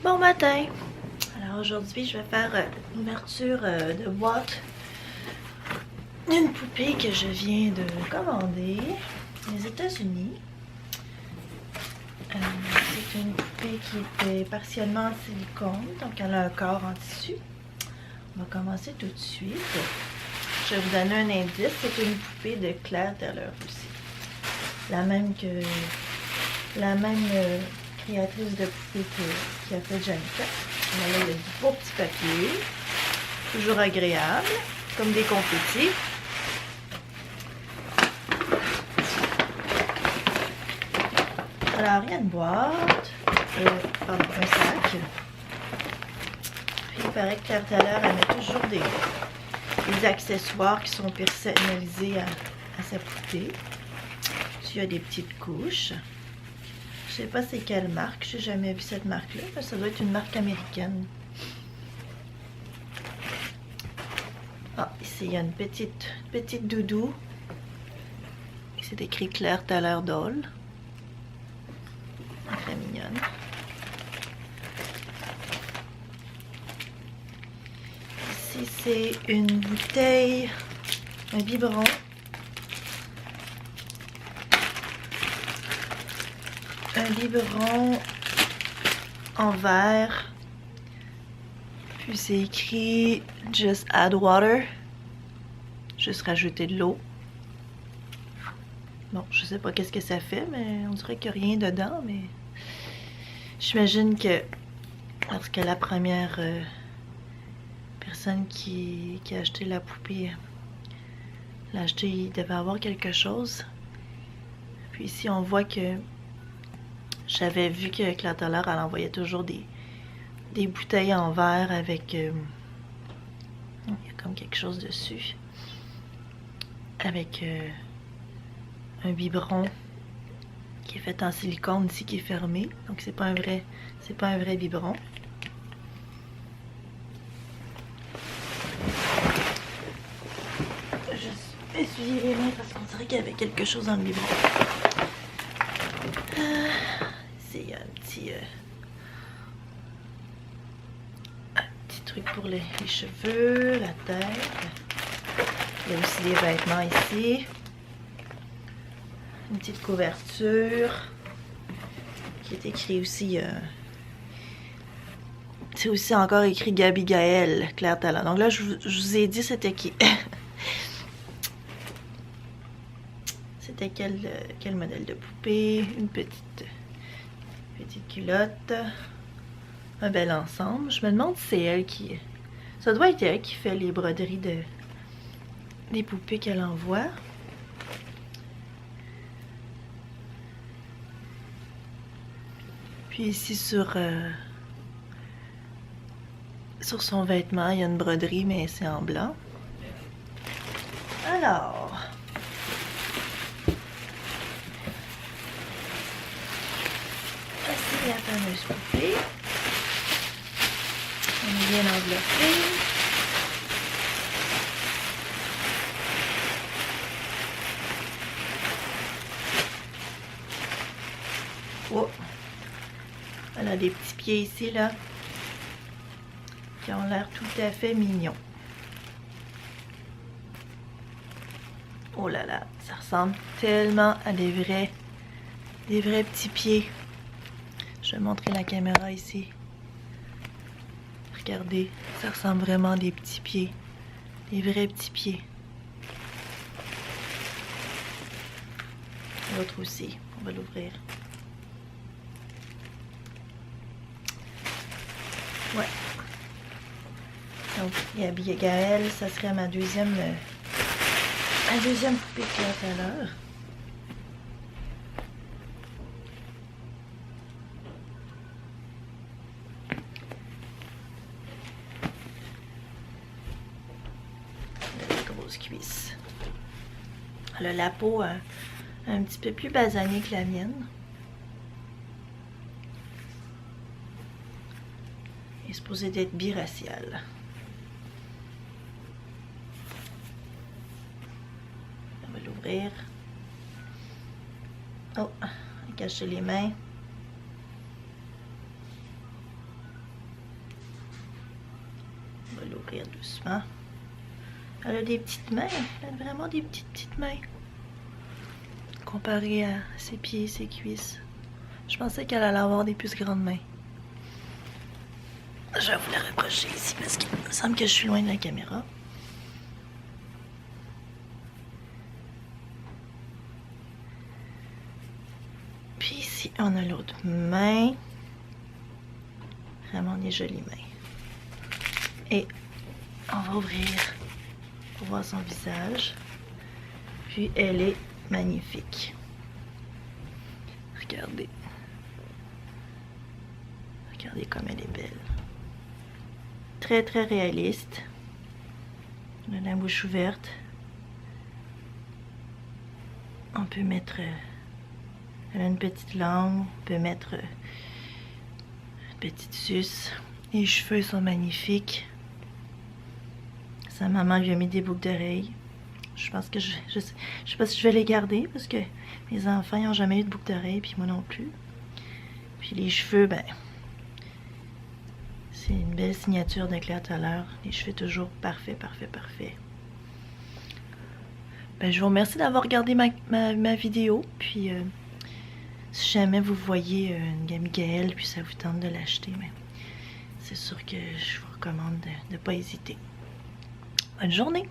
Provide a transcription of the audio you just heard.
Bon matin! Alors aujourd'hui, je vais faire l'ouverture de boîte d'une poupée que je viens de commander des États-Unis. C'est une poupée qui était partiellement en silicone, donc elle a un corps en tissu. On va commencer tout de suite. Je vais vous donner un indice, c'est une poupée de Claire Taylor aussi. La même créatrice de poupée qui a fait Janica. Là, il y a du beau petit papier, toujours agréable, comme des confettis. Alors, il y a une boîte, pardon, un sac. Puis, il paraît que Claire Taylor, elle met toujours des accessoires qui sont personnalisés à sa poupée. Puis, il y a des petites couches. Je sais pas c'est quelle marque, j'ai jamais vu cette marque-là. Ça doit être une marque américaine. Ah, ici il y a une petite doudou. C'est écrit Claire Taylor Doll. Très mignonne. Ici c'est une bouteille, un biberon. Un biberon en verre, puis c'est écrit Just add water, juste rajouter de l'eau. Bon, je sais pas qu'est-ce que ça fait, mais on dirait qu'il n'y a rien dedans, mais j'imagine que lorsque la première personne qui a acheté la poupée l'a acheté, il devait avoir quelque chose. Puis ici on voit que j'avais vu que Claire Taylor, elle envoyait toujours des bouteilles en verre avec... il y a comme quelque chose dessus. Avec un biberon qui est fait en silicone ici, qui est fermé. Donc c'est pas un vrai biberon. Je vais essuyer les mains parce qu'on dirait qu'il y avait quelque chose dans le biberon. Il y a un petit truc pour les cheveux, la tête. Il y a aussi des vêtements ici. Une petite couverture qui est écrit aussi. C'est aussi encore écrit Gabi Gaël, Claire Taylor. Donc là, je vous ai dit c'était qui. C'était quel modèle de poupée. Une petite culotte. Un bel ensemble. Je me demande si c'est elle qui... Ça doit être elle qui fait les broderies des poupées qu'elle envoie. Puis ici sur son vêtement, il y a une broderie, mais c'est en blanc. Alors... voici la fameuse poupée. On est bien enveloppé. Oh. Elle a des petits pieds ici, là, qui ont l'air tout à fait mignons. Oh là là, ça ressemble tellement à des vrais petits pieds. Je vais montrer la caméra ici. Regardez, ça ressemble vraiment à des petits pieds. Des vrais petits pieds. L'autre aussi, on va l'ouvrir. Ouais. Donc, Gabi Gaël, ça serait ma deuxième poupée Claire Taylor. Grosse cuisse. Elle a la peau un petit peu plus basanée que la mienne. Elle est supposée d'être biraciale. On va l'ouvrir. Oh, cacher les mains. l'ouvrir doucement. Elle a des petites mains. Elle a vraiment des petites mains. Comparé à ses pieds et ses cuisses. Je pensais qu'elle allait avoir des plus grandes mains. Je vais vous la rapprocher ici parce qu'il me semble que je suis loin de la caméra. Puis ici, on a l'autre main. Vraiment des jolies mains. Et on va ouvrir pour voir son visage. Puis elle est magnifique. Regardez. Regardez comme elle est belle. Très très réaliste. Elle a la bouche ouverte. On peut mettre... elle a une petite langue. On peut mettre une petite suce. Les cheveux sont magnifiques. Sa maman lui a mis des boucles d'oreilles. Je pense que je sais pas si je vais les garder parce que mes enfants n'ont jamais eu de boucles d'oreilles, puis moi non plus. Puis les cheveux, ben, c'est une belle signature de Claire Toller. Les cheveux toujours parfaits, parfaits, parfaits. Ben, je vous remercie d'avoir regardé ma vidéo. Puis, si jamais vous voyez une Gamigael, puis ça vous tente de l'acheter, ben, c'est sûr que je vous recommande de ne pas hésiter. Bonne journée!